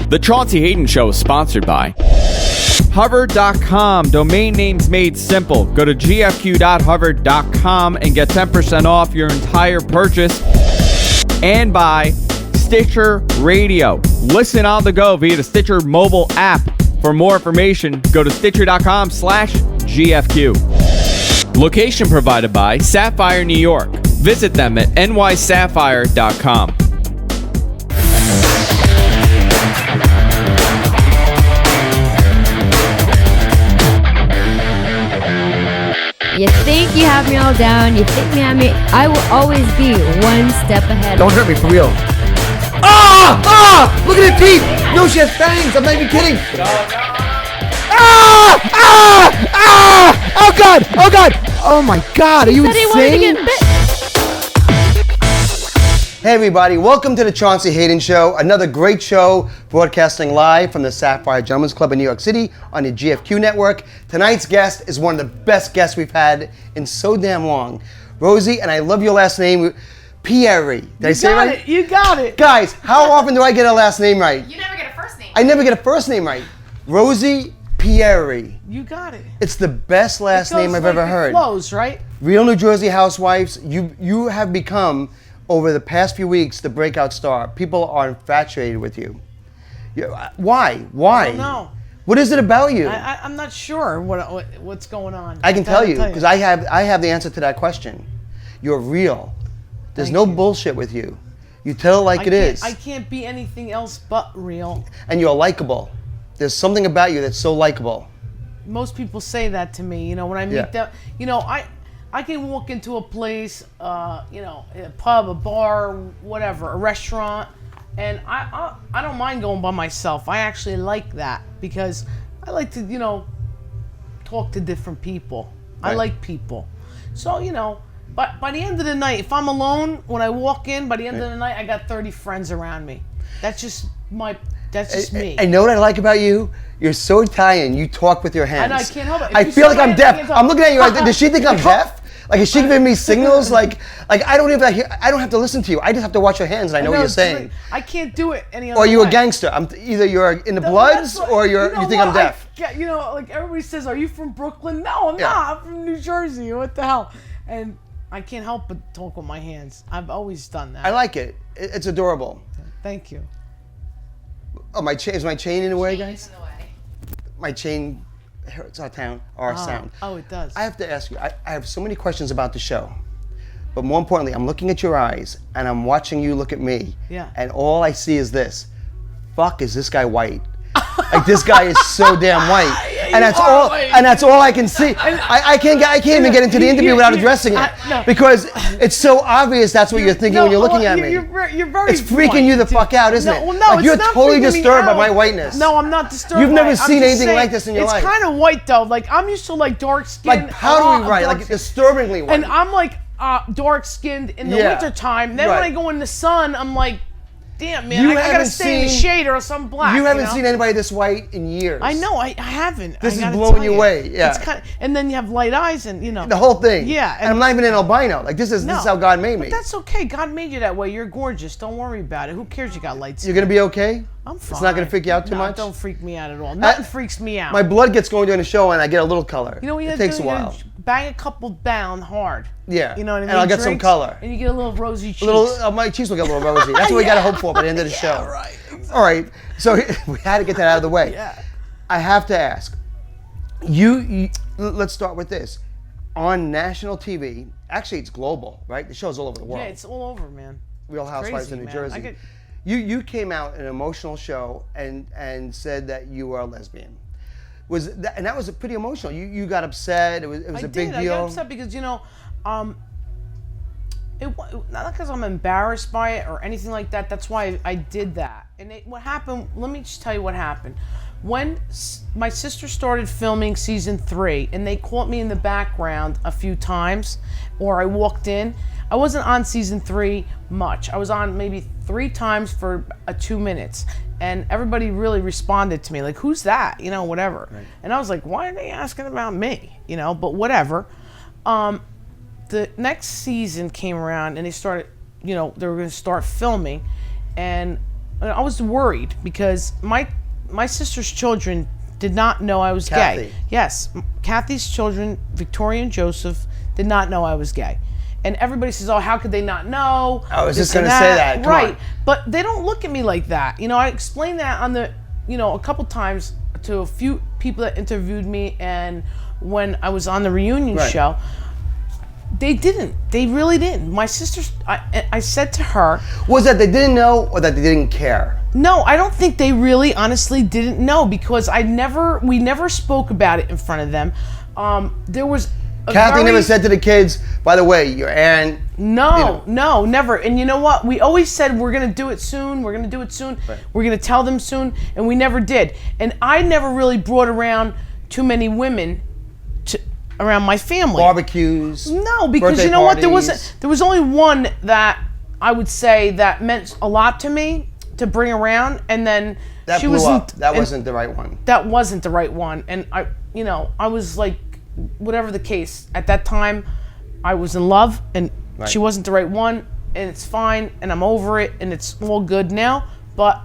The Chaunce Hayden Show is sponsored by Hover.com. Domain names made simple. Go to gfq.hover.com and get 10% off your entire purchase. And by Stitcher Radio. Listen on the go via the Stitcher mobile app. For more information, go to stitcher.com/GFQ. Location provided by Sapphire New York. Visit them at nysapphire.com. You think you have me all down, you think me have me, I will always be one step ahead. Don't hurt me, for real. Ah! Ah! Look at her teeth! No, she has fangs! I'm not even kidding! Ah! Ah! Ah! Oh God! Oh God! Oh my God! Are you insane? Hey everybody, welcome to the Chaunce Hayden Show, another great show broadcasting live from the Sapphire Gentlemen's Club in New York City on the GFQ network. Tonight's guest is one of the best guests we've had in so damn long. Rosie, and I love your last name, Pierri. Did I say it right? You got it. Guys, how often do I get a last name right? You never get a first name. I never get a first name right. Rosie Pierri. You got it. It's the best last name I've ever heard. It flows, right? Real New Jersey Housewives, you have become, over the past few weeks, the breakout star. People are infatuated with you. Why? Why? I don't know. What is it about you? I'm not sure what's going on. I can tell you, because I have the answer to that question. You're real. There's no bullshit with you. You tell it like it is. I can't be anything else but real. And you're likable. There's something about you that's so likable. Most people say that to me. You know, when I meet them, you know, I can walk into a place, you know, a pub, a bar, whatever, a restaurant, and I don't mind going by myself. I actually like that because I like to, you know, talk to different people. Right. I like people. So, you know, but by the end of the night, if I'm alone, when I walk in, by the end of the night, I got 30 friends around me. That's just me. I know what I like about you? You're so Italian. You talk with your hands. And I can't help it. I feel like I'm deaf. I'm looking at you. Does she think I'm deaf? Like, is she giving me signals? Like I don't have to listen to you. I just have to watch your hands, and I know what you're saying. I can't do it any other way. Or you a gangster. Either you're in the Bloods, or you think I'm deaf. You know, like everybody says, are you from Brooklyn? No, I'm not. I'm from New Jersey. What the hell? And I can't help but talk with my hands. I've always done that. I like it. It's adorable. Thank you. Oh, is my chain in the way, guys? In the way. My chain hurts our sound. Oh, it does. I have to ask you, I have so many questions about the show. But more importantly, I'm looking at your eyes, and I'm watching you look at me. Yeah. And all I see is this. Fuck, is this guy white? Like, this guy is so damn white. And that's all. And that's all I can see. I can't even get into the interview without addressing it, because it's so obvious that's what you're thinking when you're looking at me. You're very. It's freaking you the fuck out, isn't it? Well, no, like, you're totally disturbed by my whiteness. No, I'm not disturbed. You've never seen anything like this in your life. It's kind of white though. Like, I'm used to like dark skin. Like powdery white, like disturbingly white. And I'm like dark skinned in the winter time. Then when I go in the sun, I'm like, damn, man, I gotta stay in the shade or else I'm black. You haven't seen anybody this white in years. I know, I haven't. This is blowing you away. Yeah. It's kind of, and then you have light eyes, and you know the whole thing. Yeah, and I'm not even an albino. Like, this is how God made me. But that's okay. God made you that way. You're gorgeous. Don't worry about it. Who cares? You got light skin. You're gonna be okay. I'm fine. It's not gonna freak you out too much. Don't freak me out at all. Nothing freaks me out. My blood gets going during the show, and I get a little color. You know what you It takes a while. Bang a couple down hard. Yeah. You know what I mean? And I'll get some color. And you get a little rosy cheeks. My cheeks will get a little rosy. That's what we gotta hope for by the end of the show. Right. Exactly. All right. So we had to get that out of the way. Yeah. I have to ask. Let's start with this. On national TV, actually it's global, right? The show's all over the world. Yeah, it's all over, man. Real Housewives in New Jersey. You came out in an emotional show and said that you were a lesbian. That was pretty emotional. You got upset. It was a big deal. I got upset because not because I'm embarrassed by it or anything like that. That's why I did that. And what happened? Let me just tell you what happened. When my sister started filming season 3, and they caught me in the background a few times, or I walked in. I wasn't on season 3 much. I was on maybe 3 times for 2 minutes. And everybody really responded to me, like, who's that? You know, whatever. Right. And I was like, why are they asking about me? You know, but whatever. The next season came around and they started, they were going to start filming. And I was worried because my sister's children did not know I was gay. Yes, Kathy's children, Victoria and Joseph, did not know I was gay. And everybody says, "Oh, how could they not know?" I was just going to say that. Come right. on. But they don't look at me like that. I explained that on the, a couple times to a few people that interviewed me, and when I was on the reunion show, they didn't. They really didn't. My sisters, I said to her, was that they didn't know or that they didn't care? No, I don't think they really honestly didn't know, because we never spoke about it in front of them. There was Kathy never said to the kids, by the way, your aunt. No, never. And you know what? We always said we're going to do it soon. We're going to do it soon. Right. We're going to tell them soon. And we never did. And I never really brought around too many women around my family. Barbecues. No, because you know what? There was only one that I would say that meant a lot to me to bring around. And then that she blew wasn't. Up. That wasn't the right one. That wasn't the right one. And I was like, whatever the case, at that time, I was in love, and she wasn't the right one, and it's fine, and I'm over it, and it's all good now. But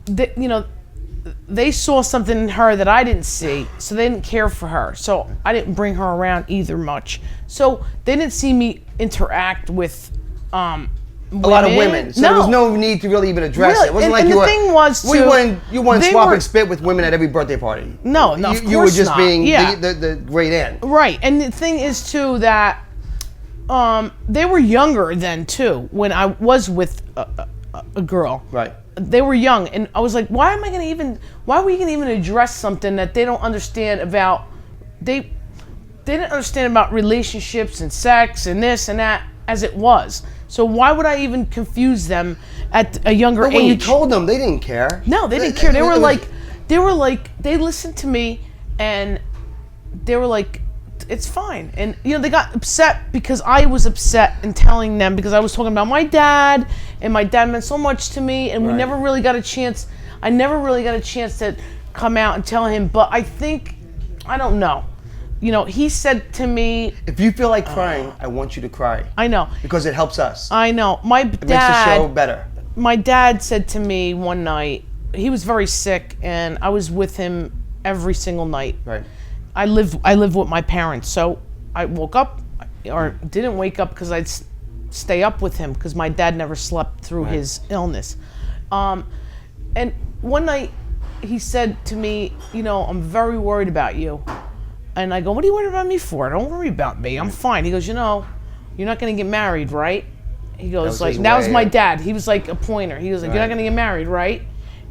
they saw something in her that I didn't see, so they didn't care for her. So I didn't bring her around either much. So they didn't see me interact with women. A lot of women. So there was no need to really even address it. It wasn't like you weren't swapping spit with women at every birthday party. No, of course you were just not. being the great aunt. Right, and the thing is too that they were younger then too when I was with a girl. Right. They were young, and I was like, why are we gonna even address something that they don't understand about? They didn't understand about relationships and sex and this and that as it was. So why would I even confuse them at a younger age? But when you told them, they didn't care. No, they didn't care. They listened to me, and they were like, it's fine. And they got upset because I was upset in telling them, because I was talking about my dad, and my dad meant so much to me, and we never really got a chance. I never really got a chance to come out and tell him. But I think, I don't know. He said to me, if you feel like crying, I want you to cry. I know. Because it helps us. I know. It makes the show better. My dad said to me one night, he was very sick, and I was with him every single night. Right. I live with my parents, so I woke up, or didn't wake up because I'd stay up with him because my dad never slept through his illness. And one night he said to me, I'm very worried about you. And I go, what are you worried about me for? Don't worry about me. I'm fine. He goes, you're not going to get married, right? He goes, that was my dad. He was like a pointer. He was like, you're not going to get married, right?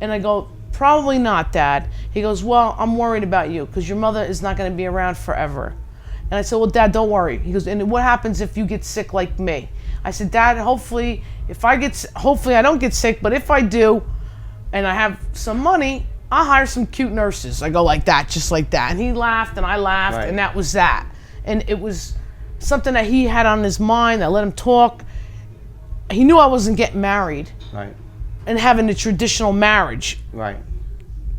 And I go, probably not, Dad. He goes, well, I'm worried about you because your mother is not going to be around forever. And I said, well, Dad, don't worry. He goes, and what happens if you get sick like me? I said, Dad, hopefully I don't get sick, but if I do and I have some money, I'll hire some cute nurses. I go like that, just like that. And he laughed and I laughed, and that was that. And it was something that he had on his mind. I let him talk. He knew I wasn't getting married. Right. And having a traditional marriage. Right.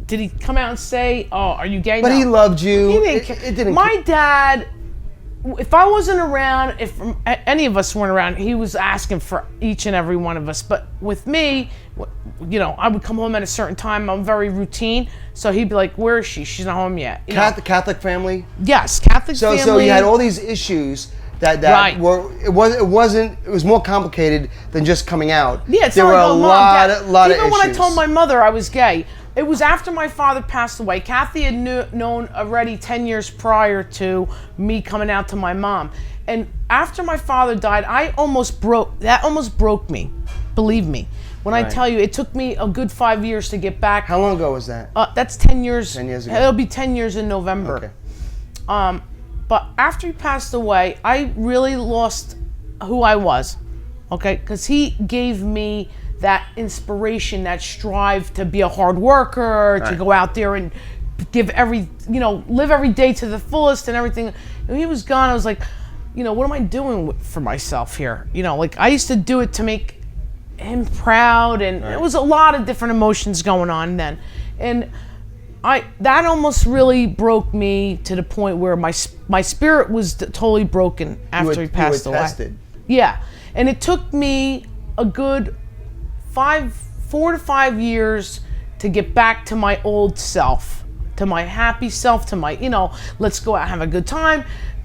Did he come out and say, oh, are you gay? But no. He loved you. He didn't care. It didn't. My dad, if I wasn't around, if any of us weren't around, he was asking for each and every one of us. But with me, I would come home at a certain time. I'm very routine. So he'd be like, where is she? She's not home yet. Catholic family? Yes, Catholic family. So you had all these issues that were, it was more complicated than just coming out. Yeah, it's there were a lot of issues. Even when I told my mother I was gay, it was after my father passed away. Kathy had known already 10 years prior to me coming out to my mom. And after my father died, that almost broke me. Believe me. When I tell you, it took me a good 5 years to get back. How long ago was that? That's 10 years. 10 years ago. It'll be 10 years in November. Okay. But after he passed away, I really lost who I was. Okay? Because he gave me that inspiration, that strive to be a hard worker, to go out there and live every day to the fullest and everything. When he was gone, I was like, what am I doing for myself here? I used to do it to make him proud, and it was a lot of different emotions going on then. And that almost really broke me to the point where my spirit was totally broken after he passed away. Tested. Yeah. And it took me a good five 4 to 5 years to get back to my old self, to my happy self, to my, let's go out and have a good time.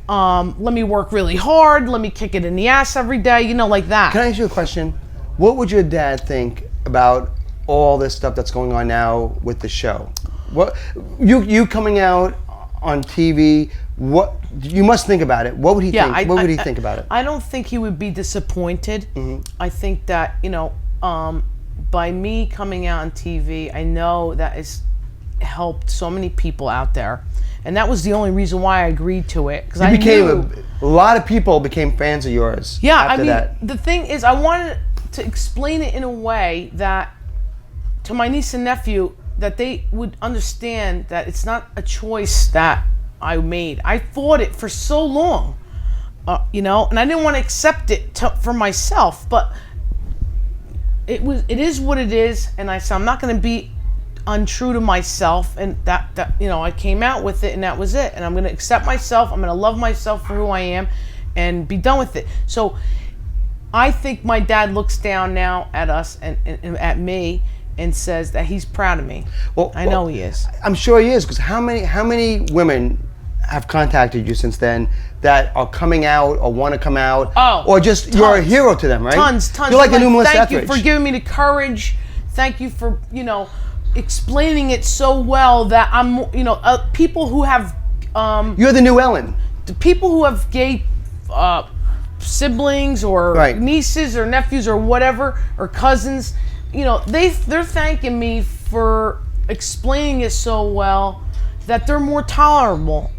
Let me work really hard. Let me kick it in the ass every day, like that. Can I ask you a question? What would your dad think about all this stuff that's going on now with the show? What you coming out on TV? What you must think about it. What would he think? What would he think about it? I don't think he would be disappointed. Mm-hmm. I think that by me coming out on TV, I know that has helped so many people out there, and that was the only reason why I agreed to it. Because a lot of people became fans of yours. Yeah, after that. The thing is, I wanted to explain it in a way that to my niece and nephew that they would understand that it's not a choice that I made. I fought it for so long, and I didn't want to accept it for myself. But it is what it is, and I said I'm not going to be untrue to myself, and that I came out with it, and that was it. And I'm going to accept myself. I'm going to love myself for who I am, and be done with it. So I think my dad looks down now at us and at me, and says that he's proud of me. Well, I know he is. I'm sure he is, because how many women have contacted you since then that are coming out or want to come out? Or just tons. You're a hero to them, right? Tons. You're like the new Melissa Etheridge. Thank you for giving me the courage. Thank you for explaining it so well that I'm people who have you're the new Ellen. The people who have gay siblings or nieces or nephews or whatever or cousins. They're thanking me for explaining it so well that they're more tolerable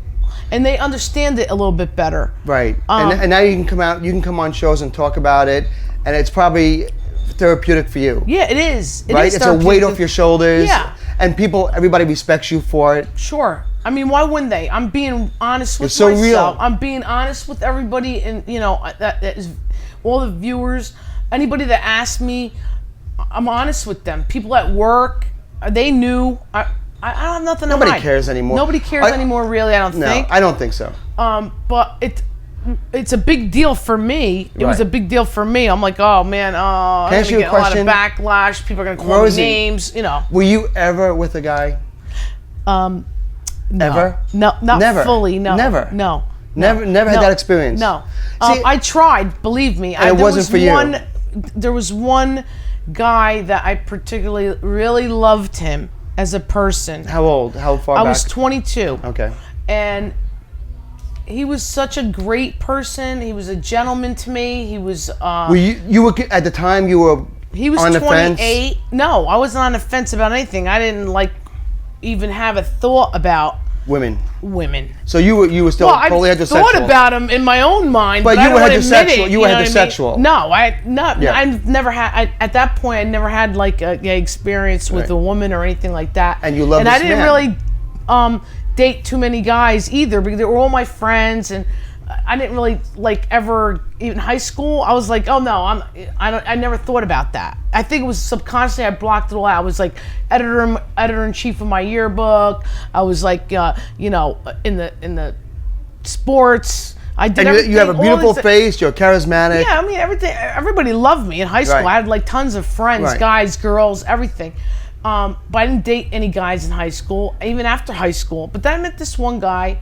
and they understand it a little bit better. Right. And now you can come out, you can come on shows and talk about it, and it's probably therapeutic for you. Yeah, it is. It's a weight off your shoulders. Yeah. And everybody respects you for it. Sure. I mean, why wouldn't they? I'm being honest with myself. Real. I'm being honest with everybody, and that is all the viewers. Anybody that asks me, I'm honest with them. People at work, they knew. I don't have nothing to hide. Nobody cares anymore. Nobody cares anymore, really, I don't think. No, I don't think so. But it's a big deal for me. It was a big deal for me. I'm like, oh, man, I'm going to get a lot of backlash. People are going to call me names, Were you ever with a guy? No. Ever? No, not never. Fully, no. Never? No. Never had that experience? No. See, I tried, believe me. And it wasn't for you? There was one guy that I particularly really loved him as a person. How old? How far back? I was 22. Okay. And he was such a great person. He was a gentleman to me. He was. You were at the time you were. He was on 28. The fence? No, I wasn't on the fence about anything. I didn't even have a thought about women. So you were still totally heterosexual. I thought about them in my own mind, but you were heterosexual. You were heterosexual. I've never had. At that point, I never had a gay experience with a woman or anything like that. And you loved this I didn't really date too many guys either, because they were all my friends, and I didn't really ever, even high school. I was like, oh no, I never thought about that. I think it was subconsciously I blocked it all out. I was editor in chief of my yearbook. I was in the sports. I did everything. You have a beautiful face. You're charismatic. Yeah, I mean everything. Everybody loved me in high school. I had tons of friends, guys, girls, everything. But I didn't date any guys in high school, even after high school. But then I met this one guy,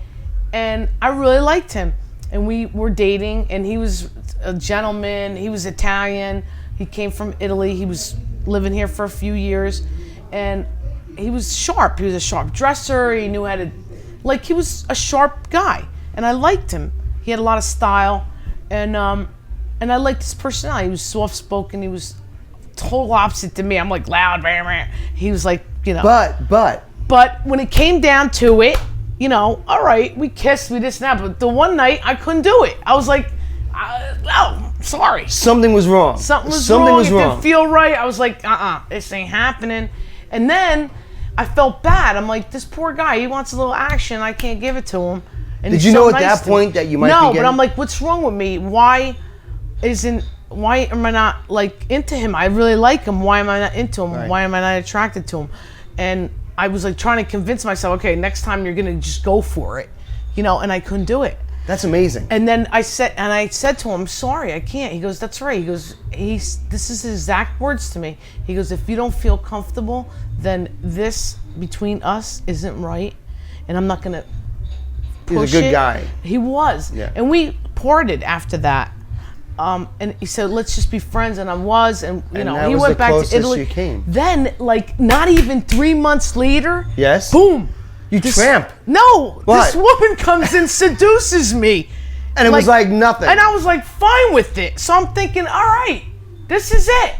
and I really liked him. And we were dating, and he was a gentleman. He was Italian. He came from Italy. He was living here for a few years, and he was sharp. He was a sharp dresser. He knew how to, he was a sharp guy, and I liked him. He had a lot of style, and I liked his personality. He was soft-spoken. He was total opposite to me. I'm loud, he was But when it came down to it, all right, we kissed, we this and that, but the one night I couldn't do it. I was sorry. Something was wrong. Something was wrong. It didn't feel right. I was this ain't happening. And then I felt bad. I'm this poor guy, he wants a little action. I can't give it to him. And did you know at that point that you might be getting... No, but I'm what's wrong with me? Why am I not into him? I really like him. Why am I not into him? Right. Why am I not attracted to him? And I was trying to convince myself, okay, next time you're gonna just go for it, and I couldn't do it. That's amazing. And then I said to him, I'm sorry, I can't. He goes, that's right. He goes, this is his exact words to me. He goes, if you don't feel comfortable, then this between us isn't right, and I'm not gonna push He's a good it. guy. He was. Yeah. And we parted after that. And he said, let's just be friends, and I was, and you know, that he was went the back to closest Italy. you came. Then, like, not even 3 months later, Yes. boom. You tramp. No, What? this woman comes and seduces me. And it was like nothing. And I was like, fine with it. So I'm thinking, all right, this is it.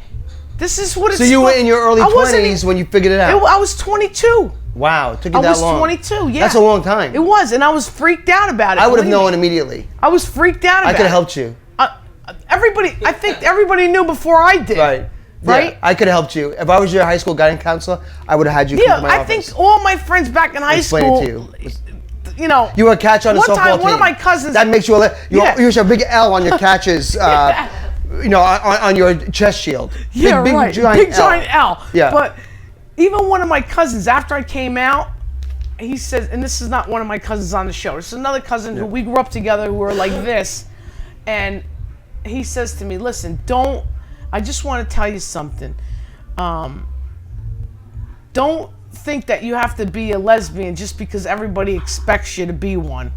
This is what it's So you were in your early 20s when you figured it out. I was 22. Wow, it took you that long. I was 22, yeah. That's a long time. It was, and I was freaked out about it. I would have Believe known me. immediately. I was freaked out about it. I could have helped you. I think everybody knew before I did. Right. Right? Yeah, I could have helped you. If I was your high school guidance counselor, I would have had you come to my I office. think all my friends back in high Explain school, it to you. you know. You were a catch on a one softball time, team. one of my cousins. That makes you you should have a big L on your catches, you know, on your chest shield. Yeah, big, right. Giant Giant L. Yeah. But even one of my cousins, after I came out, he says, and this is not one of my cousins on the show. This is another cousin who we grew up together who were like this. And he says to me, listen, I just want to tell you something. Don't think that you have to be a lesbian just because everybody expects you to be one.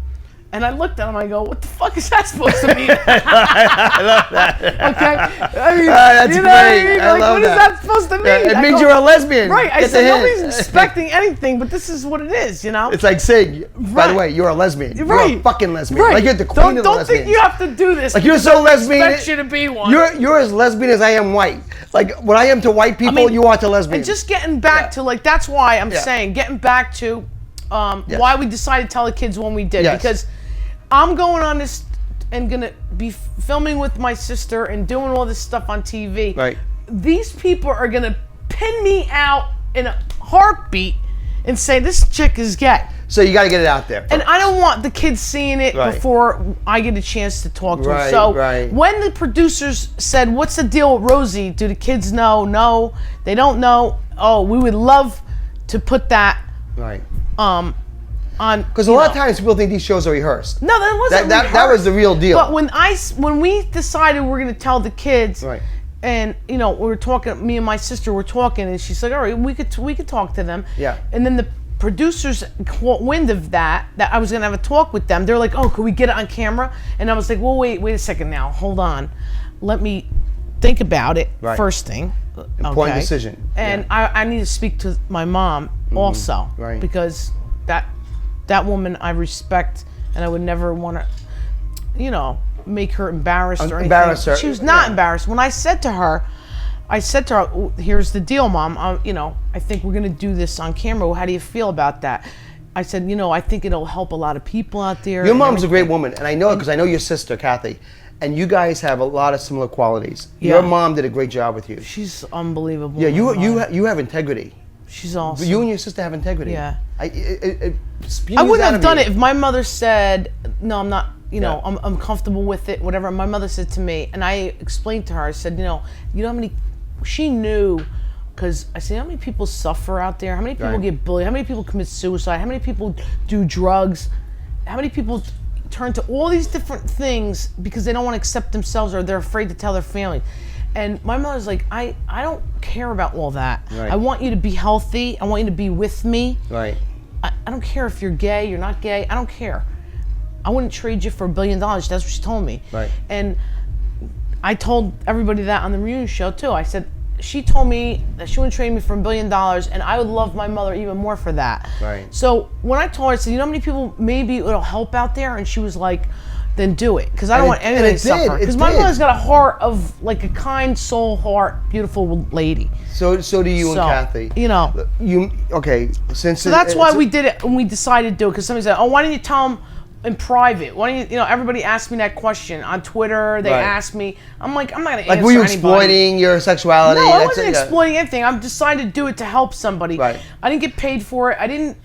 And I looked at him, I go, what the fuck is that supposed to mean? I love that. Okay? I mean, that's you know great. what I mean? I Like, love what is that supposed to mean? It I means go, you're a lesbian. Right. I Get said, the hint. nobody's expecting anything, but this is what it is, you know? It's like saying, by the Right. way, you're a lesbian. Right. You're a fucking lesbian. Right. Like you're the queen of the Don't lesbians. think you have to do this. Like you're because so I lesbian. expect you to be one. You're as lesbian as I am white. Like what I am to white people, I mean, you are to lesbians. And just getting back to, like, that's why I'm saying, getting back to why we decided to tell the kids when we did. Yes. Because I'm going on this and going to be filming with my sister and doing all this stuff on TV. Right. These people are going to pin me out in a heartbeat and say, this chick is gay. So you got to get it out there. And I don't want the kids seeing it Right. before I get a chance to talk to them. Right, So right. when the producers said, what's the deal with Rosie? Do the kids know? No, they don't know. Oh, we would love to put that Right. on. Because a lot of times people think these shows are rehearsed. No, that wasn't That rehearsed. was the real deal. But when we decided we're going to tell the kids, Right. and we were talking, me and my sister were talking, and she's like, all right, we could talk to them. Yeah. And then the producers caught wind of that I was going to have a talk with them. They're like, oh, could we get it on camera? And I was like, well, wait a second now. Hold on. Let me think about it Right. first thing. Important decision. And I need to speak to my mom also. Right. Because that woman I respect, and I would never want to, make her embarrassed or anything. Embarrass her. She was not Yeah. embarrassed. When I said to her, "Oh, here's the deal, Mom. I think we're going to do this on camera. Well, how do you feel about that?" I said, I think it'll help a lot of people out there. Your and mom's a great everything." woman, and I know it because I know your sister, Kathy. And you guys have a lot of similar qualities. Yeah. Your mom did a great job with you. She's unbelievable. Yeah, my mom. you have integrity. She's awesome. You and your sister have integrity. Yeah. It spews I wouldn't out have of done you. it if my mother said, no, I'm not, Yeah. I'm comfortable with it, whatever. My mother said to me, and I explained to her, I said, you know how many, she knew, because I said, how many people suffer out there? How many people Right. get bullied? How many people commit suicide? How many people do drugs? How many people turn to all these different things because they don't want to accept themselves or they're afraid to tell their family? And my mother's like, I don't care about all that. Right. I want you to be healthy. I want you to be with me. Right. I don't care if you're gay, you're not gay. I don't care. I wouldn't trade you for $1 billion. That's what she told me. Right. And I told everybody that on the reunion show too. I said, she told me that she wouldn't trade me for $1 billion, and I would love my mother even more for that. Right. So when I told her, I said, you know how many people maybe it'll help out there? And she was like, then do it. Because I don't want anybody to suffer. Because my mother's got a heart of, like, a kind soul heart, beautiful lady. So do you and Kathy. Okay, since So that's why we did it, and we decided to do it, because somebody said, oh, why didn't you tell them in private? Why don't you, everybody asked me that question on Twitter. They Right. asked me. I'm like, I'm not going to Like, answer were you anybody. exploiting your sexuality? No, I That's wasn't it, yeah. exploiting anything. I decided to do it to help somebody. Right. I didn't get paid for it. I didn't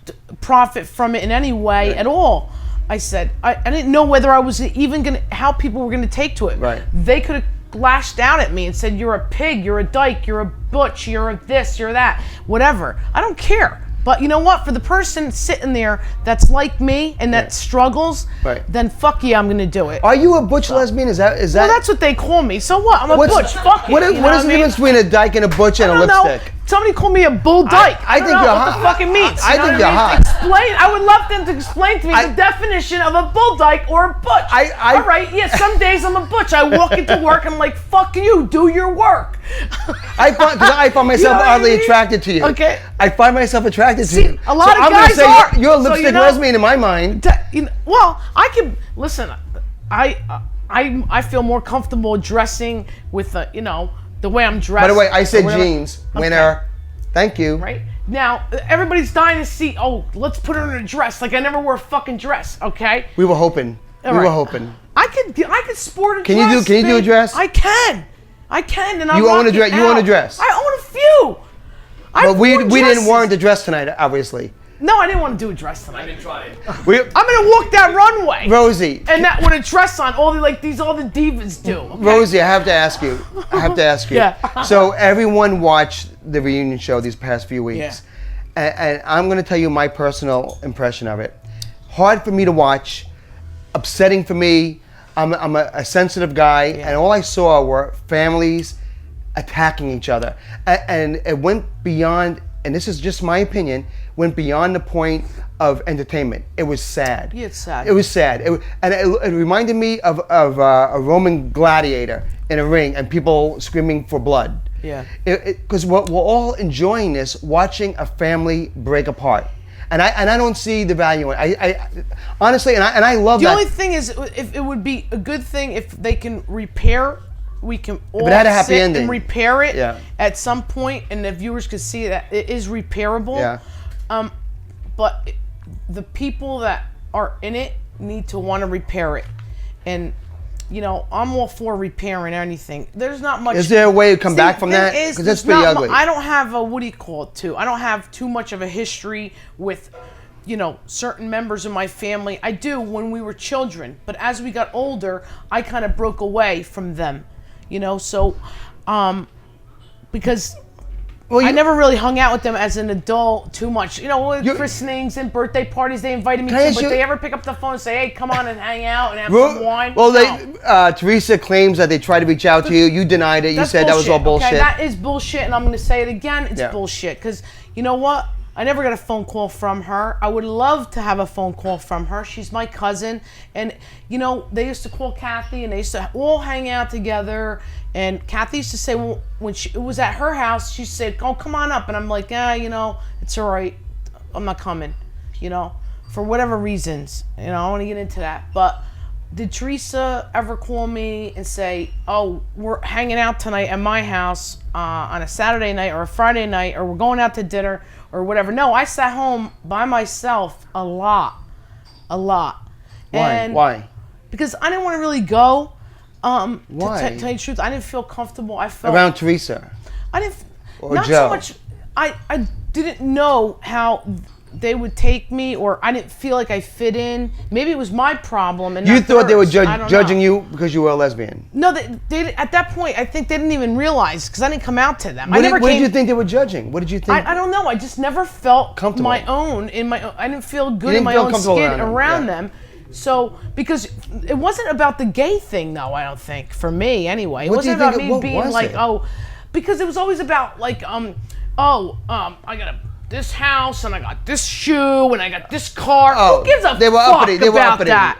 profit from it in any way Right. at all. I said, I didn't know whether I was even going to, how people were going to take to it. Right. They could have lashed out at me and said, you're a pig, you're a dyke, you're a butch, you're a this, you're that, whatever. I don't care. But you know what? For the person sitting there that's like me and that struggles, then fuck yeah, I'm gonna do it. Are you a butch lesbian? Is that? Well, that's what they call me. So what? I'm a butch. Fuck it. What is the difference between a dyke and a butch and a lipstick? Somebody called me a bull dyke. I think you're hot. What the fuck it means? I think you're hot. Explain. I would love them to explain to me the definition of a bull dyke or a butch. All right. Yeah. Some days I'm a butch. I walk into work and I'm like, fuck you. Do your work. I find myself oddly attracted to you. Okay. I find myself attracted to you. A lot of guys are. You're a lipstick lesbian in my mind. Well, I can listen. I feel more comfortable dressing with the way I'm dressed. By the way, I said jeans. Winner. Thank you. Right? Now, everybody's dying to see, let's put her in a dress. Like, I never wore a fucking dress, okay? We were hoping. Were hoping. I could sport a dress. Can you do a dress? I can. And you own a dress? You own a dress? I own a few. But we didn't warrant a dress tonight, obviously. No, I didn't want to do a dress tonight. I've been trying. I'm gonna walk that runway, Rosie, and that with a dress on, all the divas do. Okay? Rosie, I have to ask you. Yeah. So everyone watched the reunion show these past few weeks, and I'm gonna tell you my personal impression of it. Hard for me to watch, upsetting for me. I'm a sensitive guy, and all I saw were families attacking each other, and it went beyond. And this is just my opinion, went beyond the point of entertainment. It was sad. Yeah, it's sad. It was sad. It reminded me of a Roman gladiator in a ring and people screaming for blood. Yeah. Because we're all enjoying this, watching a family break apart. And I don't see the value in it. I honestly, and I love that. The only thing is, if it would be a good thing if they can repair. We can all sit and repair it at some point, and the viewers could see that it is repairable. Yeah. But the people that are in it need to want to repair it, and I'm all for repairing anything. There's not much. Is there a way to come back from that? Because that's pretty ugly. I don't have a I don't have too much of a history with. Certain members of my family. I do when we were children, but as we got older, I kind of broke away from them. Because I never really hung out with them as an adult too much. With christenings and birthday parties they invited me to, but they ever pick up the phone and say, hey, come on and hang out and have some wine? Well, Teresa claims that they tried to reach out to you. You denied it. You said that was all bullshit. Okay, that is bullshit, and I'm going to say it again. It's bullshit, because you know what? I never got a phone call from her. I would love to have a phone call from her. She's my cousin. And, they used to call Kathy and they used to all hang out together. And Kathy used to say, well, when it was at her house, she said, oh, come on up. And I'm like, it's all right. I'm not coming, for whatever reasons. I don't want to get into that. But did Teresa ever call me and say, oh, we're hanging out tonight at my house on a Saturday night or a Friday night, or we're going out to dinner or whatever? No, I sat home by myself a lot. Why? Because I didn't want to really go. Why? To tell you the truth, I didn't feel comfortable. I felt around Teresa. I didn't. Or not Joe. so much. I didn't know how they would take me, or I didn't feel like I fit in. Maybe it was my problem. And you not thought they were theirs. judging you because you were a lesbian? No, they at that point, I think they didn't even realize, because I didn't come out to them. What did you think they were judging? What did you think? I don't know. I just never felt comfortable. I didn't feel good in my own skin around them. So, because it wasn't about the gay thing, though, I don't think, for me anyway. It wasn't about me being like, because it was always about like, I got this house and I got this shoe and I got this car. Who gives a fuck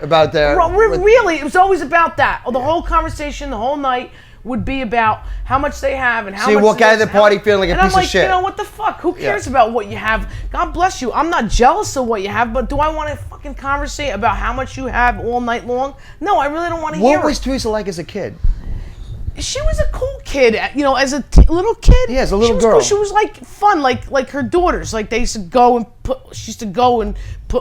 about that? Really, it was always about that. The whole conversation, the whole night would be about how much they have and how much. So you walk out of the party feeling like a piece of shit. And I'm like, what the fuck? Who cares about what you have? God bless you. I'm not jealous of what you have, but do I want to fucking conversate about how much you have all night long? No, I really don't want to hear it. What was Teresa like as a kid? She was a cool kid, as a little kid. Yeah, as a little girl. Cool. She was like fun, like her daughters. Like they used to go and put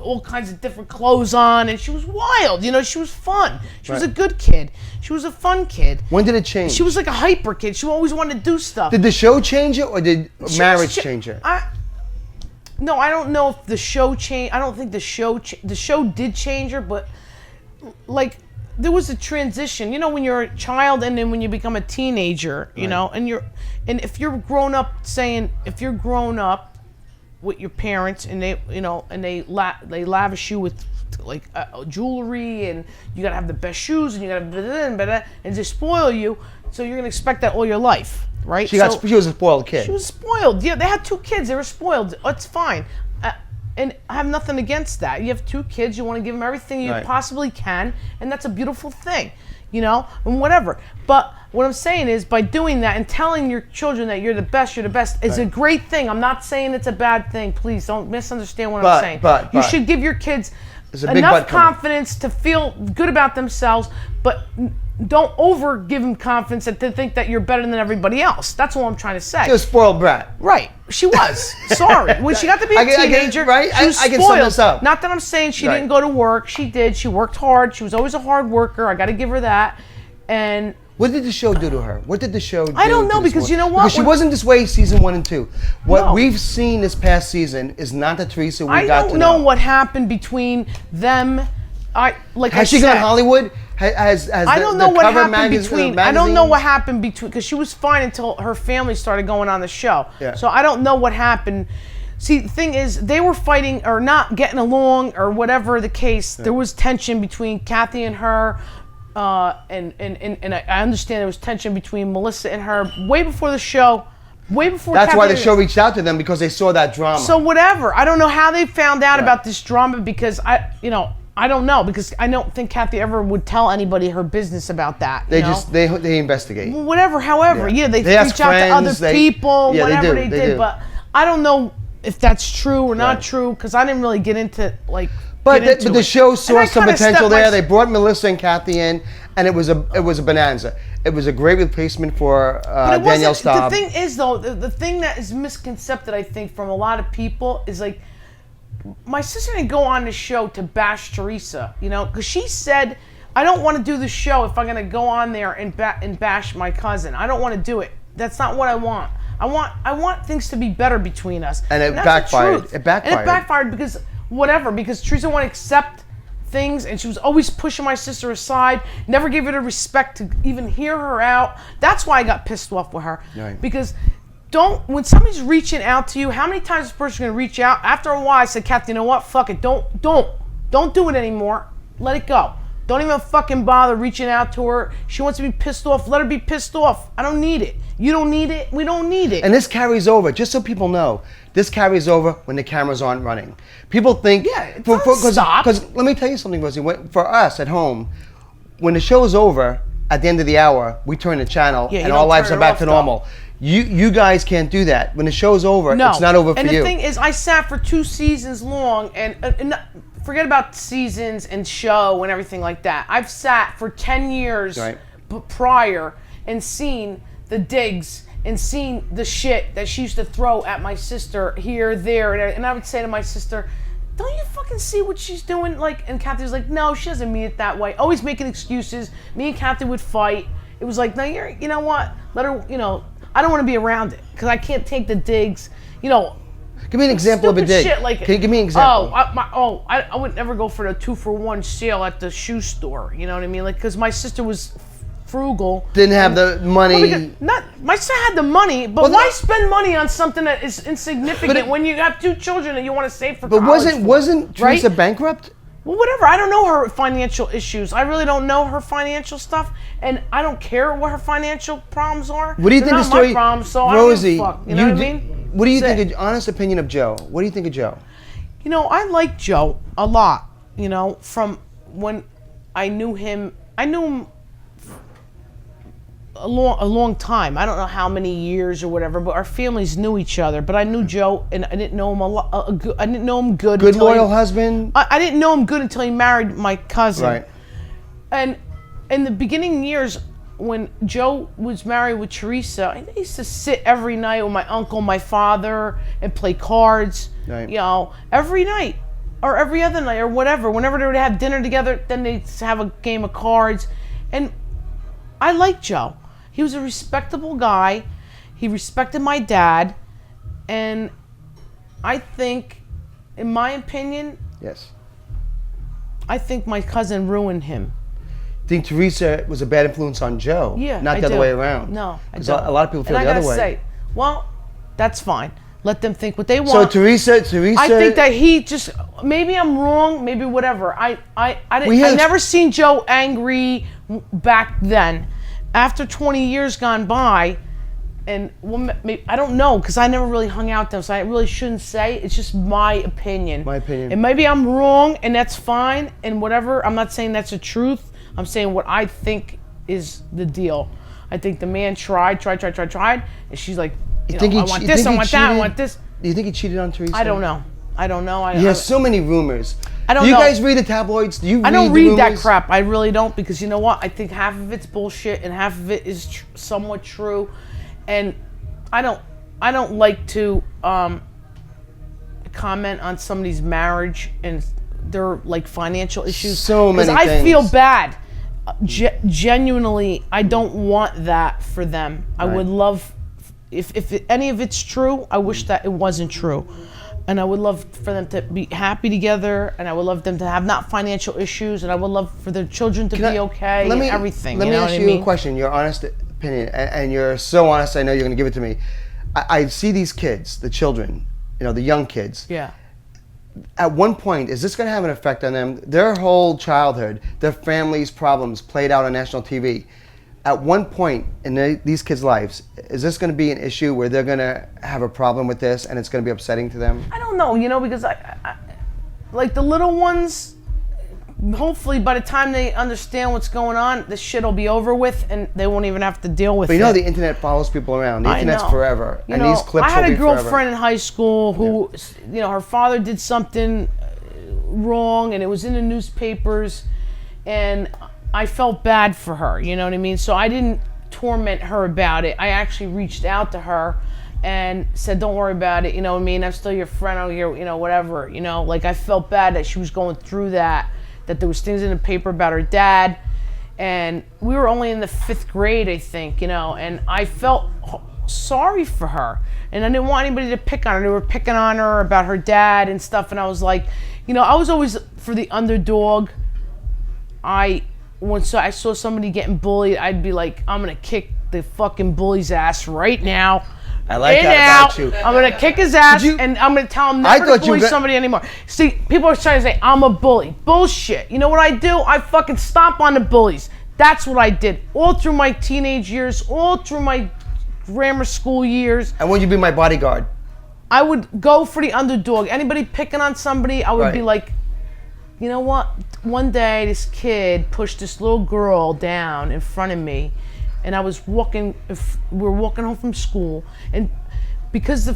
all kinds of different clothes on, and she was wild. She was fun. She was a good kid. She was a fun kid. When did it change? She was like a hyper kid. She always wanted to do stuff. Did the show change it, or did marriage change her? No, I don't know if the show changed. I don't think the show did change her, but like. There was a transition, when you're a child and then when you become a teenager, and if you're grown up with your parents, and they lavish you with like jewelry, and you gotta have the best shoes, and you gotta and they spoil you. So you're gonna expect that all your life, right? She was a spoiled kid. She was spoiled. Yeah, they had 2 kids. They were spoiled. It's fine. And I have nothing against that. You have 2 kids. You want to give them everything you possibly can, and that's a beautiful thing, and whatever. But what I'm saying is, by doing that and telling your children that you're the best is a great thing. I'm not saying it's a bad thing. Please don't misunderstand what I'm saying. But you should give your kids enough confidence to feel good about themselves, but don't over give them confidence that they think that you're better than everybody else. That's all I'm trying to say. She was a spoiled brat. Right. She was. Sorry. When she got to be a teenager, she was I can sum this up. Not that I'm saying she didn't go to work. She did. She worked hard. She was always a hard worker. I got to give her that. And what did the show do to her? What did the show do? I don't know, because you know what? Because she wasn't this way season 1 and 2. What we've seen this past season is not the Teresa we got to know. I don't know what happened between them. Has she gone Hollywood? I don't know what happened between. I don't know what happened between, because she was fine until her family started going on the show. Yeah. So I don't know what happened. See, the thing is, they were fighting or not getting along or whatever the case. Yeah. There was tension between Kathy and her, and I understand there was tension between Melissa and her way before the show. Way before. That's why the show reached out to them, because they saw that drama. So whatever. I don't know how they found out about this drama, because I don't know, because I don't think Kathy ever would tell anybody her business about that. They investigate. Whatever, however, they reach out to other people, whatever they did. But I don't know if that's true or not true, because I didn't really get into But the show saw some potential there. They brought Melissa and Kathy in, and it was a bonanza. It was a great replacement for Danielle Staub. The thing is, though, the thing that is misconcepted, I think, from a lot of people is my sister didn't go on the show to bash Teresa, because she said, I don't want to do the show if I'm going to go on there and bash my cousin. I don't want to do it. That's not what I want. I want things to be better between us. And it backfired. It backfired because Teresa wouldn't accept things, and she was always pushing my sister aside, never gave her the respect to even hear her out. That's why I got pissed off with her. Right. Because when somebody's reaching out to you, how many times is this person gonna reach out? After a while, I said, Kathy, you know what? Fuck it. Don't do it anymore. Let it go. Don't even fucking bother reaching out to her. She wants to be pissed off. Let her be pissed off. I don't need it. You don't need it. We don't need it. And this carries over, just so people know. This carries over when the cameras aren't running. People think, it doesn't stop. Because let me tell you something, Rosie. For us at home, when the show's over, at the end of the hour, we turn the channel and our lives are back to normal. You guys can't do that. When the show's over, it's not over for you. And the thing is, I sat for 2 seasons long, and forget about seasons and show and everything like that. I've sat for 10 years prior and seen the digs and seen the shit that she used to throw at my sister here, there, and I would say to my sister, don't you fucking see what she's doing? And Kathy was like, no, she doesn't mean it that way. Always making excuses. Me and Kathy would fight. It was like, no, you know what? Let her, I don't want to be around it because I can't take the digs. Give me an example of a dig. Shit, Can you give me an example? I would never go for the 2-for-1 sale at the shoe store. You know what I mean? Because my sister was frugal. Didn't have the money. My sister had the money, but why spend money on something that is insignificant when you have 2 children that you want to save for college? But wasn't Teresa bankrupt? Well, whatever. I don't know her financial issues. I really don't know her financial stuff, and I don't care what her financial problems are. What do you think the story? My problems, so Rosie, I don't give a fuck. You know what I mean? What do you think? Honest opinion of Joe. What do you think of Joe? I like Joe a lot. From when I knew him. I knew him a long time. I don't know how many years or whatever, but our families knew each other. But I knew Joe, and I didn't know him a lot. I didn't know him good. Good, loyal husband. I didn't know him good until he married my cousin. Right. And in the beginning years, when Joe was married with Teresa, I used to sit every night with my uncle, my father, and play cards. Right. Every night or every other night or whatever. Whenever they would have dinner together, then they'd have a game of cards. And I liked Joe. He was a respectable guy. He respected my dad. And I think, in my opinion, yes, I think my cousin ruined him. Think Teresa was a bad influence on Joe? Yeah, not the other way around. No, because a lot of people feel the other way. Say, well, that's fine. Let them think what they want. So Teresa. I think that he just, maybe I'm wrong, maybe whatever. I never seen Joe angry back then. After 20 years gone by, and I don't know, because I never really hung out with them, so I really shouldn't say. It's just my opinion. My opinion. And maybe I'm wrong, and that's fine, and whatever. I'm not saying that's the truth. I'm saying what I think is the deal. I think the man tried, and she's like, I want this, I want that, I want this. Do you think he cheated on Teresa? I don't know. There's so many rumors. I don't know. Do you guys read the tabloids? Do you read I don't the read rumors? that crap. I really don't, because you know what? I think half of it's bullshit and half of it is somewhat true. And I don't like to comment on somebody's marriage and their like financial issues. So many things. Because I feel bad. Genuinely, I don't want that for them. Right. I would love, if any of it's true, I wish that it wasn't true. And I would love for them to be happy together, and I would love them to have not financial issues, and I would love for their children to be okay and everything. Let me ask you a question, your honest opinion, and you're so honest, I know you're going to give it to me. I see these kids, the children, the young kids. Yeah. At one point, is this going to have an effect on them? Their whole childhood, their family's problems played out on national TV. At one point in these kids' lives, is this going to be an issue where they're going to have a problem with this and it's going to be upsetting to them? I don't know, because I like the little ones, hopefully by the time they understand what's going on, this shit will be over with and they won't even have to deal with it. But the internet follows people around. The internet's forever. And these clips will be forever. I had a girlfriend in high school who, her father did something wrong and it was in the newspapers, and I felt bad for her, you know what I mean? So I didn't torment her about it. I actually reached out to her and said, don't worry about it, you know what I mean? I'm still your friend, whatever, like I felt bad that she was going through that there was things in the paper about her dad, and we were only in the 5th grade, I think, and I felt sorry for her, and I didn't want anybody to pick on her. They were picking on her about her dad and stuff, and I was like, I was always for the underdog. When I saw somebody getting bullied, I'd be like, I'm going to kick the fucking bully's ass right now. I like that about you. I'm going to kick his ass, and I'm going to tell him never to bully somebody anymore. See, people are trying to say, I'm a bully. Bullshit. You know what I do? I fucking stomp on the bullies. That's what I did. All through my teenage years, all through my grammar school years. And would you be my bodyguard? I would go for the underdog. Anybody picking on somebody, I would be like, you know what? One day, this kid pushed this little girl down in front of me, and I was walking. We were walking home from school, and because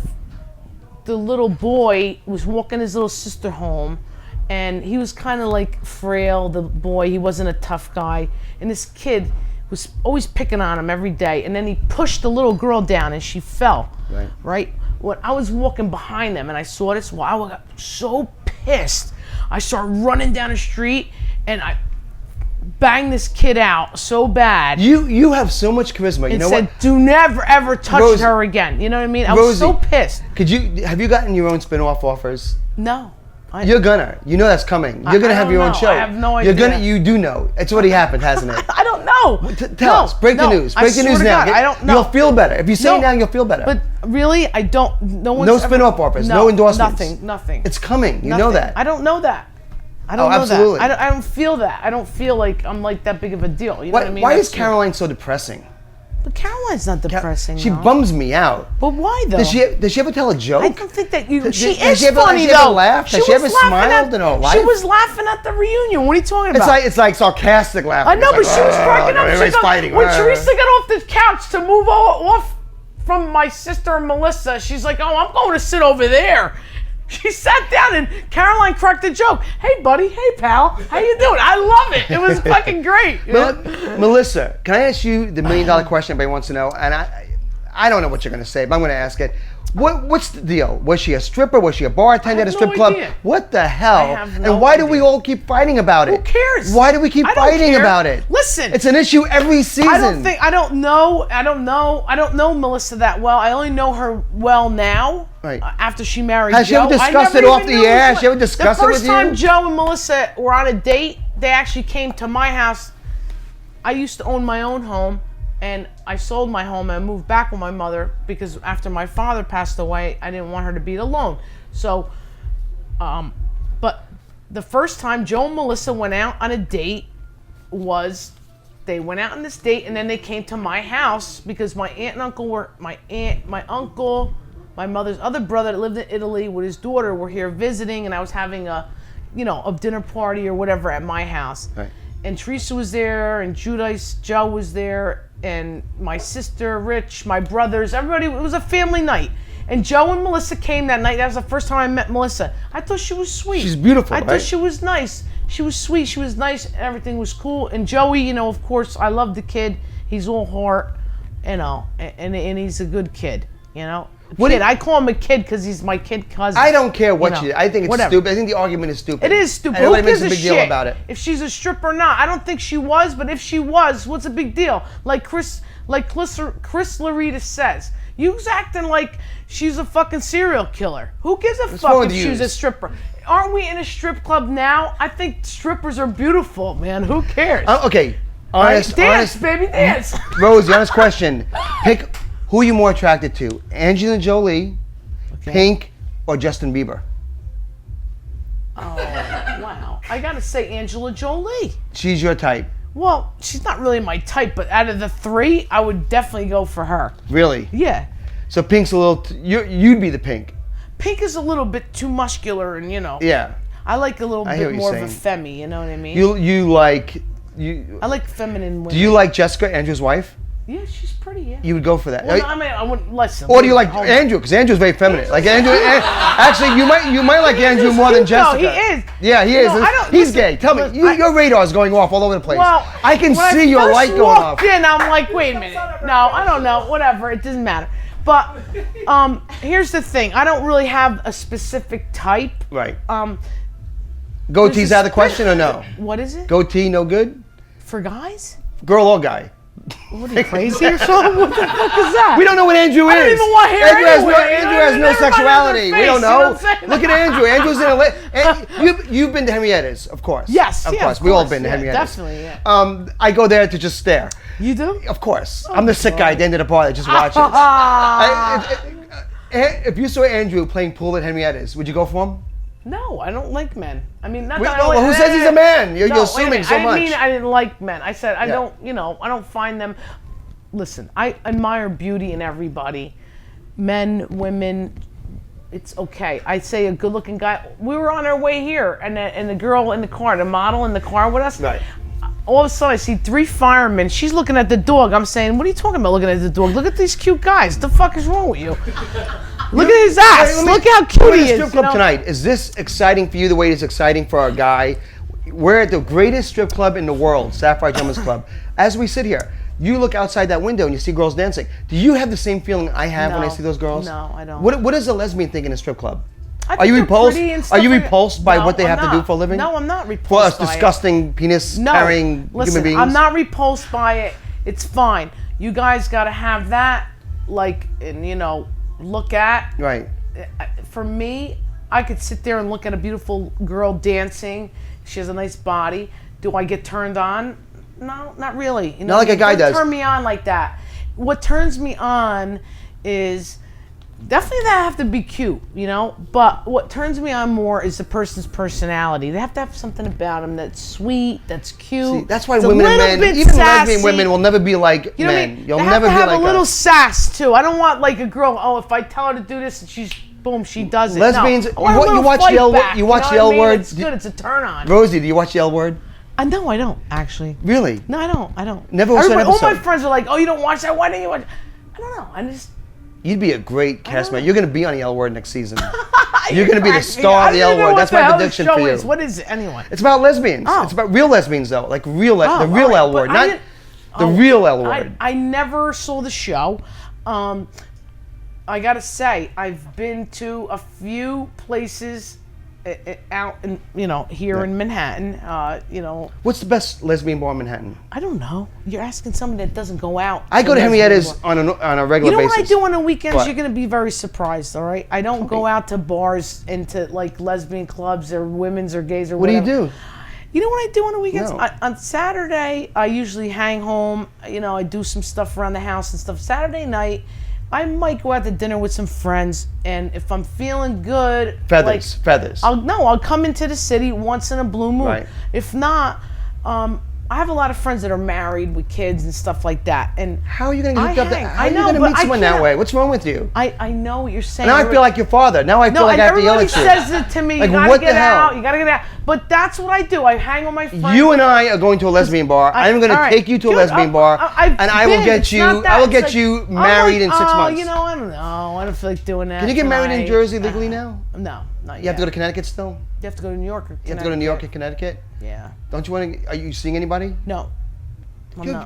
the little boy was walking his little sister home, and he was kind of like frail. The boy, he wasn't a tough guy, and this kid was always picking on him every day. And then he pushed the little girl down, and she fell. Right. When I was walking behind them, and I saw this, I got so pissed. I started running down the street, and I banged this kid out so bad. You have so much charisma. You know what? And said, do never ever touch her again. You know what I mean? I was so pissed. Have you gotten your own spin-off offers? No. You're gonna. You know that's coming. You're gonna have your own show. I have no idea. You do know. It's already happened, hasn't it? I don't know. Tell us. Break the news. Break the news now. God, I don't know. You'll feel better. If you say it now, you'll feel better. But really, I don't. No spin-off offers. No endorsements. Nothing. It's coming. You know that. I don't know that. I don't know absolutely. that. I don't feel that. I don't feel like I'm like that big of a deal. You know what I mean? Why is Caroline so depressing? But Caroline's not depressing. She bums me out. But why though? Does she ever tell a joke? I don't think that she is funny though. Has she ever laughed? Has she ever smiled in her life? She was laughing at the reunion. What are you talking about? It's like sarcastic laughing. I know, but she was cracking up. Everybody's fighting. When Teresa got off the couch to move off from my sister Melissa, she's like, "Oh, I'm going to sit over there." She sat down and Caroline cracked a joke. Hey, buddy. Hey, pal. How you doing? I love it. It was fucking great. Melissa, can I ask you the $1 million question everybody wants to know? And I don't know what you're going to say, but I'm going to ask it. What's the deal? Was she a stripper? Was she a bartender at a strip club? What the hell? And why do we all keep fighting about it? Who cares? Why do we keep fighting about it? Listen. It's an issue every season. I don't know Melissa that well. I only know her well now. Right. After she married Joe. Has she ever discussed it off the air? Has she ever discussed it with you? The first time Joe and Melissa were on a date, they actually came to my house. I used to own my own home. And I sold my home and moved back with my mother because after my father passed away, I didn't want her to be alone. So, but the first time Joe and Melissa went out on a date was they went out on this date and then they came to my house because my aunt and uncle were, my uncle, my mother's other brother that lived in Italy with his daughter were here visiting, and I was having a dinner party or whatever at my house. Right. And Teresa was there, and Joe was there, and my sister, Rich, my brothers, everybody. It was a family night. And Joe and Melissa came that night. That was the first time I met Melissa. I thought she was sweet. She's beautiful, I right? thought she was nice. She was sweet. She was nice. Everything was cool. And Joey, of course, I love the kid. He's all heart, and he's a good kid, I call him a kid because he's my kid cousin. I don't care what I think it's whatever. stupid. I think the argument is stupid. It is stupid. Everybody Who makes gives a big deal shit about it. if she's a stripper or not? I don't think she was, but if she was, what's a big deal? Like Chris Larita says, you's acting like she's a fucking serial killer. Who gives a fuck if she's a stripper? Aren't we in a strip club now? I think strippers are beautiful, man. Who cares? Okay, honest, dance, baby, dance. Rosie, honest question. Pick who are you more attracted to, Angelina Jolie, Pink, or Justin Bieber? Oh, wow. I gotta say Angela Jolie. She's your type. Well, she's not really my type, but out of the three, I would definitely go for her. Really? Yeah. So Pink's a little. You'd be the Pink. Pink is a little bit too muscular, and Yeah. I like a little I hear bit what more you're of a saying. femme. You know what I mean? You. I like feminine women. Do you like Jessica, Andrew's wife? Yeah, she's pretty. Yeah. You would go for that. Well, no, I mean, I wouldn't listen. Or do you like Andrew? Because Andrew's very feminine. Like Andrew. Actually, you might like Andrew more than Jessica. No, he is. Yeah, he is. He's gay. Tell me, your radar is going off all over the place. Well, I can see your light going off. Then I'm like, wait a minute. No, I don't know. Whatever. It doesn't matter. But here's the thing. I don't really have a specific type. Right. Goatee's out of the question or no? What is it? Goatee, no good? For guys? Girl or guy? What are you, crazy or something? What the fuck is that? We don't know what Andrew is. I don't even want hair Andrew has no sexuality. We don't know. Look at Andrew. Andrew's in a... You've been to Henrietta's, of course. Yes, of course. We all been to Henrietta's. Definitely, yeah. I go there to just stare. You do? Of course. I'm the sick guy at the end of the bar that just watches. If you saw Andrew playing pool at Henrietta's, would you go for him? No, I don't like men. I mean, not who says he's a man? You're assuming so much. I didn't mean I didn't like men. I said I don't, I don't find them. Listen, I admire beauty in everybody. Men, women, it's okay. I say a good-looking guy. We were on our way here, and the girl in the car, the model in the car with us. Right. All of a sudden, I see 3 firemen. She's looking at the dog. I'm saying, what are you talking about looking at the dog? Look at these cute guys. The fuck is wrong with you? Look at his ass. Look how cute he is. Strip club tonight. Is this exciting for you the way it's exciting for our guy? We're at the greatest strip club in the world, Sapphire Gentlemen's Club. As we sit here, you look outside that window and you see girls dancing. Do you have the same feeling I have when I see those girls? No, I don't. What does a lesbian think in a strip club? Are you repulsed by what they have to do for a living? No, I'm not repulsed for a disgusting penis carrying human beings? I'm not repulsed by it. It's fine. You guys got to have that, look at. Right. For me, I could sit there and look at a beautiful girl dancing. She has a nice body. Do I get turned on? No, not really. Not like a guy does. Turn me on like that. What turns me on is definitely they have to be cute, But what turns me on more is the person's personality. They have to have something about them that's sweet, that's cute. See, that's why women and men, even lesbian women, will never be like men. You'll never be like us. They have to have a little sass too. I don't want like a girl. If I tell her to do this and she's boom, she does it. Lesbians, no. you watch the L Word. You watch the L Word. It's good. It's a turn on. Rosie, do you watch the L Word? No, I don't actually. Really? No, I don't. Never watched an episode. All my friends are like, "Oh, you don't watch that? Why don't you watch?" I don't know. You'd be a great cast member. You're going to be on the L Word next season. You're going to be the star of the L Word. That's my prediction for you. What is it anyway? It's about lesbians. Oh. It's about real lesbians, though. Like the real L Word, not the real L Word. I never saw the show. I got to say, I've been to a few places out in, here in Manhattan, What's the best lesbian bar in Manhattan? I don't know. You're asking somebody that doesn't go out. I go to Henrietta's on a regular basis. You know what I do on the weekends? You're going to be very surprised, all right? I don't go out to bars and to like lesbian clubs or women's or gays or whatever. What do you do? You know what I do on the weekends? No. On Saturday, I usually hang home. You know, I do some stuff around the house and stuff. Saturday night, I might go out to dinner with some friends, and if I'm feeling good, feathers. I'll come into the city once in a blue moon. Right. If not, I have a lot of friends that are married with kids and stuff like that. And how are you going to get hooked up? How are you know, going to meet someone that way? What's wrong with you? I know what you're saying. Now I feel like your father. Now I feel like I have to yell at you. Everybody says it to me. Like, you gotta what get the hell? out. You gotta get out. But that's what I do. I hang with my friends. You and I are going to a lesbian bar. I'm going to take you to a lesbian bar, and I will get you. I will get you married in 6 months. You know, I don't know. I don't feel like doing that. Can you get married in Jersey legally now? No, not yet. You have to go to Connecticut still. You have to go to New York. Or You have to go to New York or Connecticut. Yeah. Don't you want to? Are you seeing anybody? No.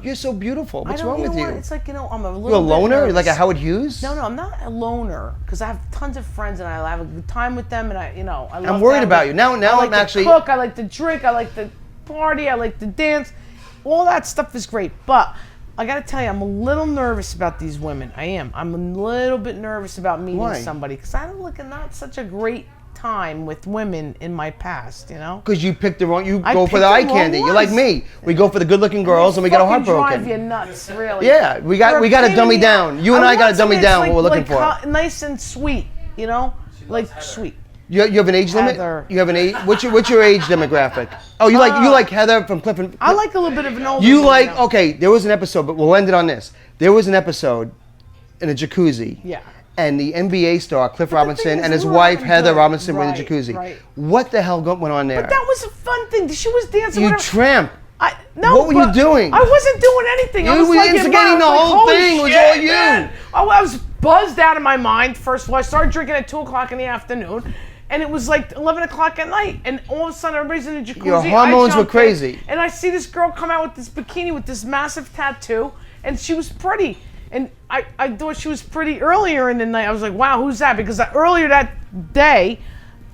You're so beautiful. What's wrong with you? It's like, you know, I'm a little You're a loner? bit You're like a Howard Hughes? No, I'm not a loner, because I have tons of friends and I have a good time with them, and I love I'm worried about you. Now I like I'm actually... to cook, I like to drink, I like to party, I like to dance. All that stuff is great, but I gotta tell you, I'm a little nervous about these women. I am. I'm a little bit nervous about meeting somebody, because I don't look at not such a great time with women in my past, you know? Because you picked the wrong, go for the eye candy. You're like me. We go for the good-looking girls and we get our heart broken. Drive you nuts, really. Yeah, we got to dummy down. You and I got to dummy down what we're looking for. Nice and sweet, you know? Like sweet. You have an age limit? Heather. You have an age? What's your age demographic? Oh, you like Heather from Cliff and... I like a little bit of an older okay, there was an episode, but we'll end it on this. There was an episode in a jacuzzi. Yeah. And the NBA star, Cliff Robinson, and his wife, Heather Robinson, were in the jacuzzi. Right. What the hell went on there? But that was a fun thing. She was dancing with her... tramp. No, what were you doing? I wasn't doing anything. I was were instigating the whole thing. It was all you. Man. I was buzzed out of my mind, first of all. I started drinking at 2 o'clock in the afternoon. And it was like 11 o'clock at night. And all of a sudden, everybody's in the jacuzzi. Your hormones were crazy. And I see this girl come out with this bikini with this massive tattoo. And she was pretty. And I thought she was pretty earlier in the night. I was like, wow, who's that? Because earlier that day,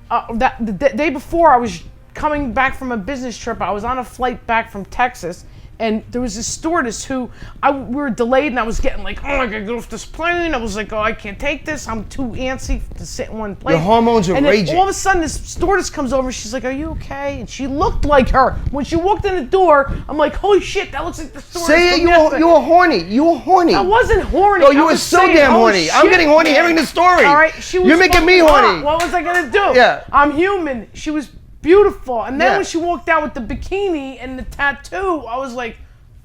the day before, I was coming back from a business trip. I was on a flight back from Texas. And there was this stewardess who, we were delayed, and I was getting like, oh, I gotta get off this plane. I was like, oh, I can't take this. I'm too antsy to sit in one place. Your hormones are raging. And then all of a sudden, this stewardess comes over. She's like, are you okay? And she looked like her. When she walked in the door, I'm like, holy shit, that looks like the stewardess. Say it, you were horny. You were horny. I wasn't horny. Oh, you were so damn horny. Shit, I'm getting horny hearing the story. All right, she was You're making me horny. What was I gonna do? Yeah. I'm human. She was beautiful. And then Yeah. when she walked out with the bikini and the tattoo, I was like,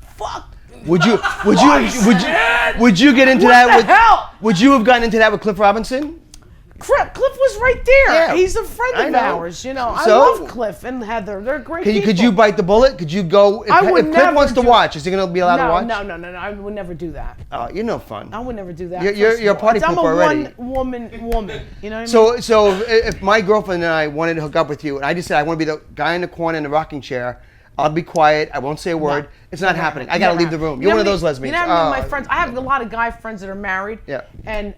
fuck. Would you get into What that the with hell? Would you have gotten into that with Cliff Robinson? Cliff was right there. Yeah, He's a friend I of know. ours, you know. I So? love Cliff and Heather. They're great people. Could you bite the bullet? Could you go if Cliff never wants to do- watch? Is he going to be allowed to watch? No. I would never do that. Oh, you're no fun. I would never do that. You're first of a all. party I'm pooper already. I'm a woman. You know what I mean? So if my girlfriend and I wanted to hook up with you, and I just said I want to be the guy in the corner in the rocking chair, I'll be quiet. I won't say a word. It's not happening. I got to leave the room. You're one of those lesbians. You know how many of my friends? I have a lot of guy friends that are married. Yeah. And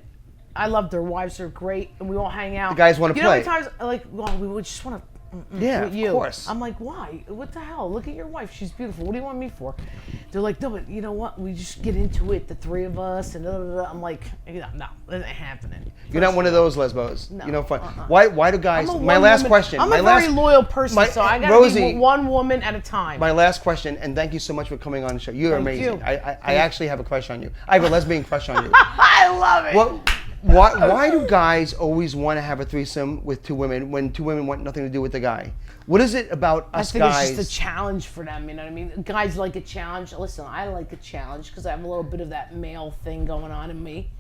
I love their wives. Are great, and we all hang out. The guys wanna You know how many play. times like, well, we would just want to. Yeah, with you. of course. I'm like, why? What the hell? Look at your wife. She's beautiful. What do you want me for? They're like, no, but you know what? We just get into it, the three of us, and I'm like, no, that ain't happening. You're not one of those lesbos. No, You're no fun. Why do guys? I'm a My last one-woman- question. I'm my a last, very loyal person, so I got to Rosie, be with one woman at a time. My last question, and thank you so much for coming on the show. You're Thank amazing. you. I actually have a crush on you. I have a lesbian crush on you. I love it. Why do guys always want to have a threesome with two women when two women want nothing to do with the guy? What is it about us guys? I think it's just a challenge for them, you know what I mean? Guys like a challenge. Listen, I like a challenge because I have a little bit of that male thing going on in me.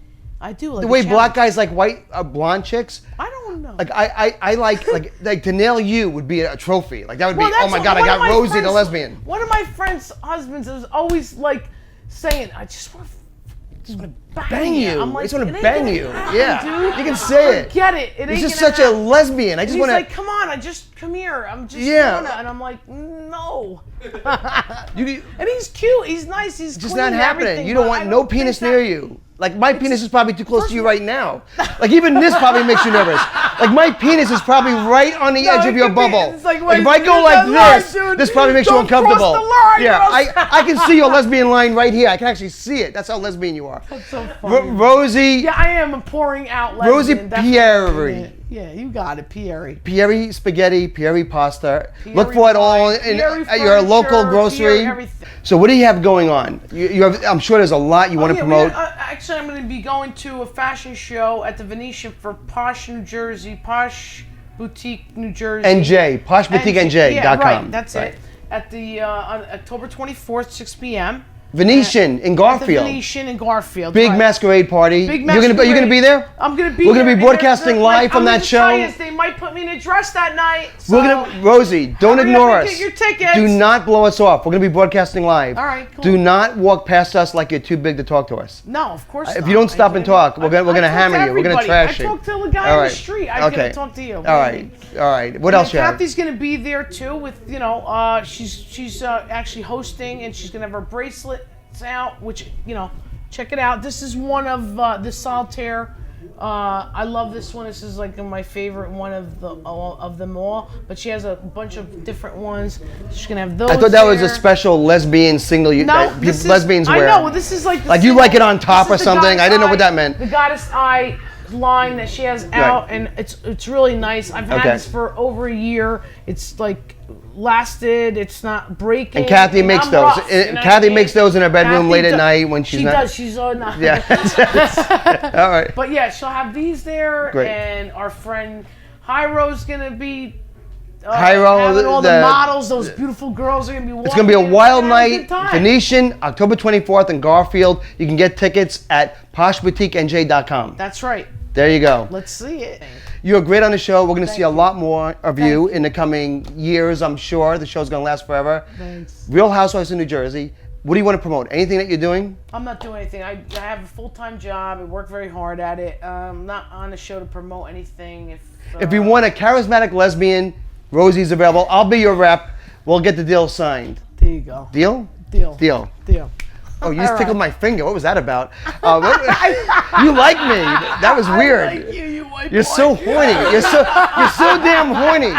I do like the way a black challenge. guys like white blonde chicks. I don't know. Like I like to nail you would be a trophy. Like that would be, Well, oh my god, I one of got my Rosie the friends- lesbian. One of my friends' husbands is always like saying, I just want to bang you. I'm like, I just want "It to ain't bang gonna you. happen, Yeah, dude. you can say it. Get it. It He's ain't just gonna such a happen." lesbian. I just And want he's to. like, come on, come here. I'm just Yeah. wanna. And I'm like, no. You, And he's cute. He's nice. He's it's just clean not and happening. everything, You don't but want I no don't think penis that- near you. Like my penis is probably too close First to you of all- right now. Like even this probably makes you nervous. Like my penis is probably right on the edge it of your could be- bubble. it's like, Like if wait, I go there's like that line, this, dude. this probably makes you Don't cross uncomfortable. the line, Yeah, or else- I can see your lesbian line right here. I can actually see it. That's how lesbian you are. That's so funny. Rosie. Yeah, I am a pouring out Rosie lesbian. definitely. Pierri. Yeah, you got it, Pierri. Pierri spaghetti, Pierri pasta. Pierri Look for it all wine, at your local furniture, grocery. Pierri everything. So what do you have going on? You have, I'm sure there's a lot you want to promote. Actually, I'm going to be going to a fashion show at the Venetian for Posh New Jersey, Posh Boutique New Jersey. NJ, poshboutiquenj.com. Yeah, right, that's it. At the on October 24th, 6 p.m. Venetian in Garfield. At the Venetian in Garfield. Big right. masquerade party. Big You're gonna be there? I'm gonna be. We're gonna there, be broadcasting live from that show. They might put me in a dress that night. So Rosie, don't ignore us. Get your tickets. Do not blow us off. We're gonna be broadcasting live. All right, cool. Do not walk past us like you're too big to talk to us. No, of course not. If you don't stop and talk, we're gonna hammer you. We're gonna trash you. I talked to the guy on the street. I can't talk to you. All right. What else you have? Kathy's gonna be there too. With she's actually hosting, and she's gonna have her bracelets out, which check it out. This is one of the solitaire. I love this one. This is like my favorite one of them all. But she has a bunch of different ones. She's gonna have those. I thought that was a special lesbian single that lesbians wear. I know. This is like you like it on top or something. I didn't know what that meant. The Goddess Eye line that she has out, and it's really nice. I've had this for over a year. It's like lasted. It's not breaking. And Kathy makes those. Kathy makes those in her bedroom late at night when she's not. She does. She's on. Yeah. All right. But yeah, she'll have these there. Great. And our friend Hyro's gonna be. Hyro, having all the models, those beautiful girls are gonna be walking. It's gonna be a wild night. Venetian, October 24th in Garfield. You can get tickets at poshboutiquenj.com. That's right. There you go. Let's see it. You're great on the show. We're going to see a lot more of you in the coming years, I'm sure. The show's going to last forever. Thanks. Real Housewives of New Jersey. What do you want to promote? Anything that you're doing? I'm not doing anything. I have a full-time job. I work very hard at it. I'm not on the show to promote anything. If you want a charismatic lesbian, Rosie's available. I'll be your rep. We'll get the deal signed. There you go. Deal? Deal. Deal. Deal. Oh, you just tickled my finger. What was that about? You like me. That was weird. I like you white You're boy. so horny. You're so damn horny.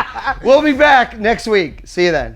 We'll be back next week. See you then.